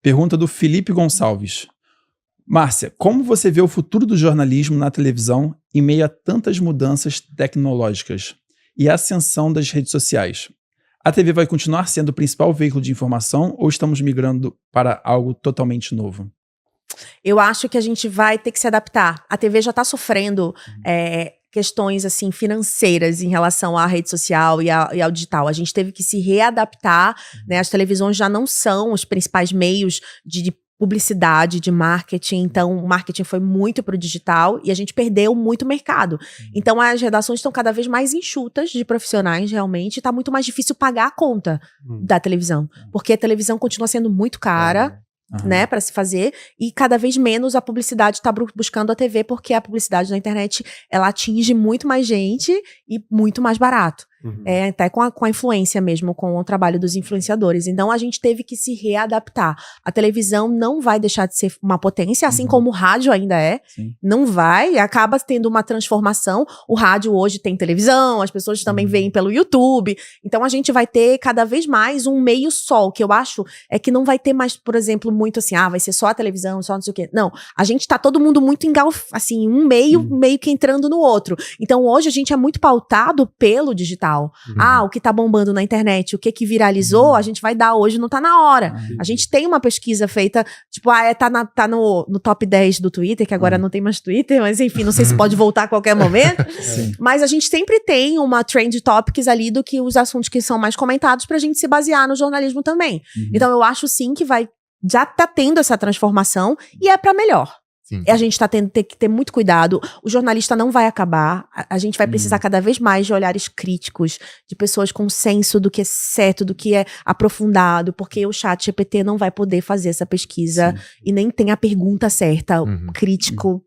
Pergunta do Felipe Gonçalves. Márcia, como você vê o futuro do jornalismo na televisão em meio a tantas mudanças tecnológicas e a ascensão das redes sociais? A TV vai continuar sendo o principal veículo de informação ou estamos migrando para algo totalmente novo? Eu acho que a gente vai ter que se adaptar. A TV já está sofrendo questões assim financeiras em relação à rede social e ao digital. A gente teve que se readaptar, né? As televisões já não são os principais meios de publicidade, de marketing. Então, o marketing foi muito para o digital e a gente perdeu muito mercado. Então, as redações estão cada vez mais enxutas de profissionais, realmente. Está muito mais difícil pagar a conta da televisão. Porque a televisão continua sendo muito cara, né, para se fazer, e cada vez menos a publicidade está buscando a TV, porque a publicidade na internet, ela atinge muito mais gente e muito mais barato. Até com a influência mesmo, com o trabalho dos influenciadores. Então, a gente teve que se readaptar. A televisão não vai deixar de ser uma potência, assim como o rádio ainda é. Sim. Não vai, acaba tendo uma transformação. O rádio hoje tem televisão, as pessoas também veem pelo YouTube. Então, a gente vai ter cada vez mais um meio só. O que eu acho é que não vai ter mais, por exemplo, muito assim, vai ser só a televisão, só não sei o quê. Não, a gente tá todo mundo muito assim, um meio que entrando no outro. Então, hoje a gente é muito pautado pelo digital. O que tá bombando na internet, o que viralizou, a gente vai dar hoje, não tá na hora. A gente tem uma pesquisa feita, tipo, tá no top 10 do Twitter, que agora não tem mais Twitter, mas enfim, não sei se pode voltar a qualquer momento. Mas a gente sempre tem uma trend topics ali do que os assuntos que são mais comentados pra gente se basear no jornalismo também. Então eu acho sim que já tá tendo essa transformação e é pra melhor. Sim. A gente tem que ter muito cuidado. O jornalista não vai acabar. A gente vai precisar cada vez mais de olhares críticos, de pessoas com senso do que é certo, do que é aprofundado, porque o chat GPT não vai poder fazer essa pesquisa e nem tem a pergunta certa, o crítico.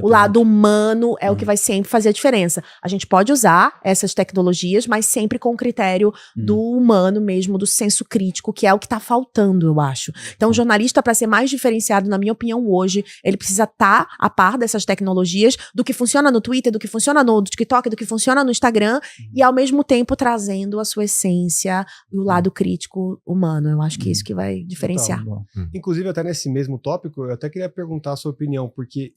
O lado humano é o que vai sempre fazer a diferença. A gente pode usar essas tecnologias, mas sempre com o critério do humano mesmo, do senso crítico, que é o que tá faltando, eu acho. Então, o jornalista, para ser mais diferenciado, na minha opinião, hoje, ele precisa estar a par dessas tecnologias, do que funciona no Twitter, do que funciona no TikTok, do que funciona no Instagram, e ao mesmo tempo trazendo a sua essência e o lado crítico humano. Eu acho que é isso que vai diferenciar. Inclusive, até nesse mesmo tópico, eu até queria perguntar a sua opinião, porque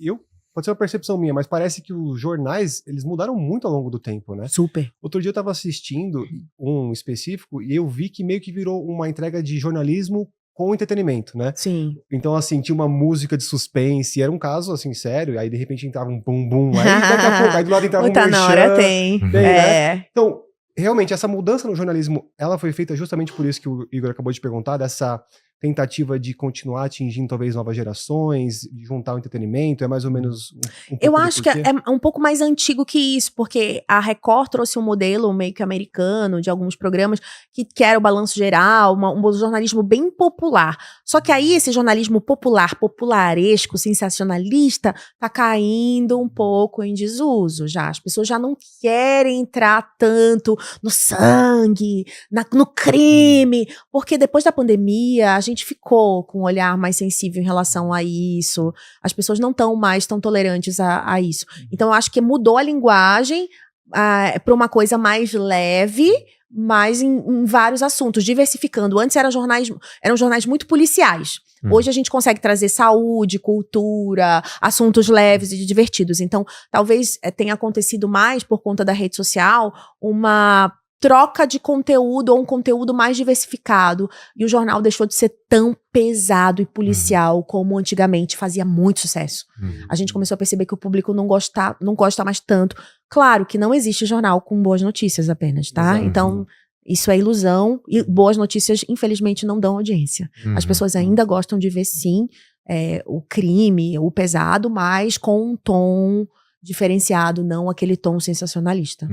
pode ser uma percepção minha, mas parece que os jornais, eles mudaram muito ao longo do tempo, né? Super. Outro dia eu tava assistindo um específico e eu vi que meio que virou uma entrega de jornalismo com entretenimento, né? Sim. Então, assim, tinha uma música de suspense, era um caso, assim, sério, aí de repente entrava um bum-bum, aí daqui a pouco, aí do lado entrava um merchan. Na hora tem. Né? Então, realmente, essa mudança no jornalismo, ela foi feita justamente por isso que o Igor acabou de perguntar, dessa tentativa de continuar atingindo talvez novas gerações, de juntar o entretenimento, é mais ou menos um pouco. Eu acho que é um pouco mais antigo que isso, porque a Record trouxe um modelo meio que americano de alguns programas que era o balanço geral, um jornalismo bem popular. Só que aí esse jornalismo popular, popularesco, sensacionalista, tá caindo um pouco em desuso já. As pessoas já não querem entrar tanto no sangue, no crime, porque depois da pandemia a gente ficou com um olhar mais sensível em relação a isso. As pessoas não estão mais tão tolerantes a isso. Então, eu acho que mudou a linguagem para uma coisa mais leve, mas em vários assuntos, diversificando. Antes eram jornais muito policiais. Hoje a gente consegue trazer saúde, cultura, assuntos leves e divertidos. Então, talvez tenha acontecido mais por conta da rede social uma troca de conteúdo ou um conteúdo mais diversificado, e o jornal deixou de ser tão pesado e policial como antigamente fazia muito sucesso. A gente começou a perceber que o público não gosta mais tanto. Claro que não existe jornal com boas notícias apenas, tá? Então, isso é ilusão, e boas notícias, infelizmente, não dão audiência. As pessoas ainda gostam de ver, sim, o crime, o pesado, mas com um tom diferenciado, não aquele tom sensacionalista.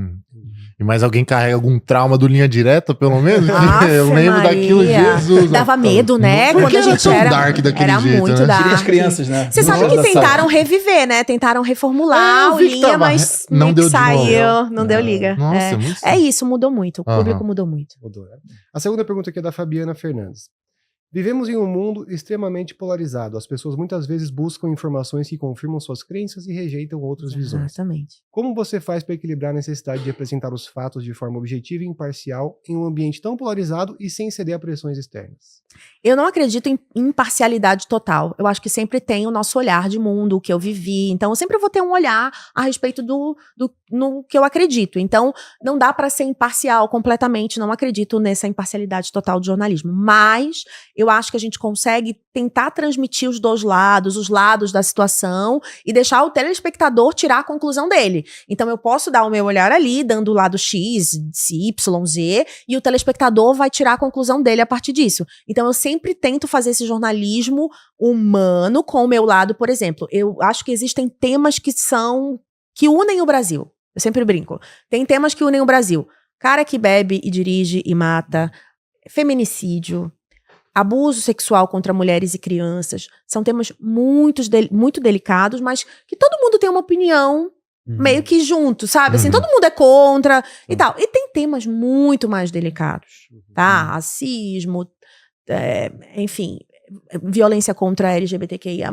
E mais alguém carrega algum trauma do Linha Direta, pelo menos? Eu lembro daquilo, Jesus. Dava medo, né? Quando a gente era dark daquele era jeito, muito né? dark. As crianças, né? Você sabe que tentaram reviver, né? Tentaram reformular o Linha, mas não deu saiu, não deu liga. Nossa, é isso, mudou muito. O público mudou muito. Mudou, né? A segunda pergunta aqui é da Fabiana Fernandes. Vivemos em um mundo extremamente polarizado. As pessoas muitas vezes buscam informações que confirmam suas crenças e rejeitam outras visões. Exatamente. Como você faz para equilibrar a necessidade de apresentar os fatos de forma objetiva e imparcial em um ambiente tão polarizado e sem ceder a pressões externas? Eu não acredito em imparcialidade total. Eu acho que sempre tem o nosso olhar de mundo, o que eu vivi. Então, eu sempre vou ter um olhar a respeito no que eu acredito. Então, não dá para ser imparcial completamente. Não acredito nessa imparcialidade total do jornalismo. Mas eu acho que a gente consegue tentar transmitir os lados da situação e deixar o telespectador tirar a conclusão dele. Então, eu posso dar o meu olhar ali, dando o lado X, Y, Z, e o telespectador vai tirar a conclusão dele a partir disso. Então, eu sempre tento fazer esse jornalismo humano com o meu lado, por exemplo. Eu acho que existem temas que unem o Brasil. Eu sempre brinco. Tem temas que unem o Brasil. Cara que bebe e dirige e mata, feminicídio, abuso sexual contra mulheres e crianças. São temas muito delicados, mas que todo mundo tem uma opinião meio que junto, sabe? Assim, todo mundo é contra e tal. E tem temas muito mais delicados, tá? Racismo, enfim, violência contra a LGBTQIA+,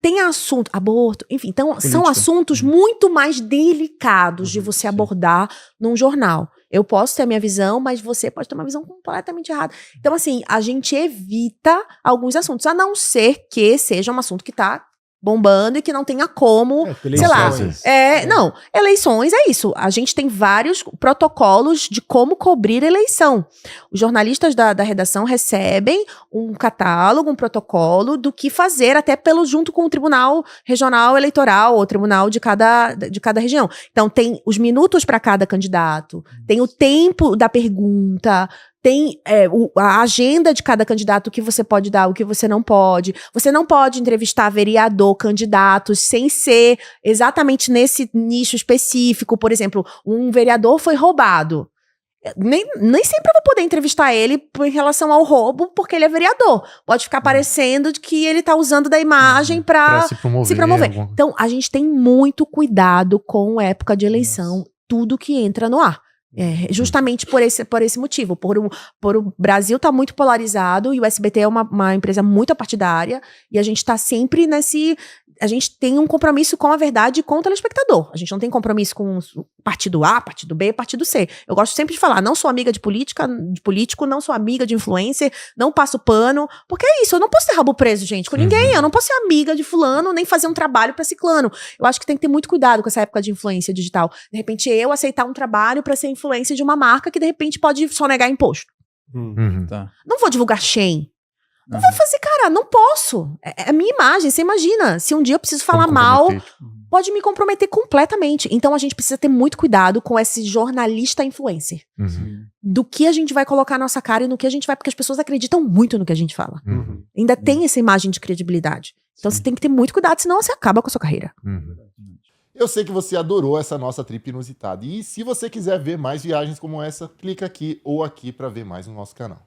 tem assunto, aborto, enfim. Então, Política. são assuntos muito mais delicados de você abordar num jornal. Eu posso ter a minha visão, mas você pode ter uma visão completamente errada. Então, assim, a gente evita alguns assuntos, a não ser que seja um assunto que tá bombando e que não tenha como, sei lá. Não, eleições é isso. A gente tem vários protocolos de como cobrir eleição. Os jornalistas da redação recebem um catálogo, um protocolo do que fazer, até junto com o Tribunal Regional Eleitoral, ou Tribunal de cada região. Então, tem os minutos para cada candidato, tem o tempo da pergunta, tem a agenda de cada candidato, o que você pode dar, o que você não pode. Você não pode entrevistar vereador, candidatos, sem ser exatamente nesse nicho específico. Por exemplo, um vereador foi roubado. Nem sempre eu vou poder entrevistar ele em relação ao roubo, porque ele é vereador. Pode ficar parecendo que ele tá usando da imagem para se promover. Então, a gente tem muito cuidado com época de eleição, tudo que entra no ar. Justamente por esse motivo, por o Brasil tá muito polarizado e o SBT é uma empresa muito partidária e a gente tá sempre a gente tem um compromisso com a verdade e com o telespectador. A gente não tem compromisso com partido A, partido B, partido C. Eu gosto sempre de falar, não sou amiga de político, não sou amiga de influencer, não passo pano, porque é isso, eu não posso ter rabo preso, gente, com ninguém, eu não posso ser amiga de fulano, nem fazer um trabalho pra ciclano. Eu acho que tem que ter muito cuidado com essa época de influência digital. De repente, eu aceitar um trabalho pra ser influência de uma marca que, de repente, pode sonegar imposto. Tá. Não vou divulgar Shein. Não vou fazer, cara, não posso. É a minha imagem, você imagina. Se um dia eu preciso falar mal, pode me comprometer completamente. Então a gente precisa ter muito cuidado com esse jornalista influencer. Do que a gente vai colocar na nossa cara e no que a gente vai, porque as pessoas acreditam muito no que a gente fala. Ainda tem essa imagem de credibilidade. Então você tem que ter muito cuidado, senão você acaba com a sua carreira. Eu sei que você adorou essa nossa trip inusitada. E se você quiser ver mais viagens como essa, clica aqui ou aqui para ver mais no nosso canal.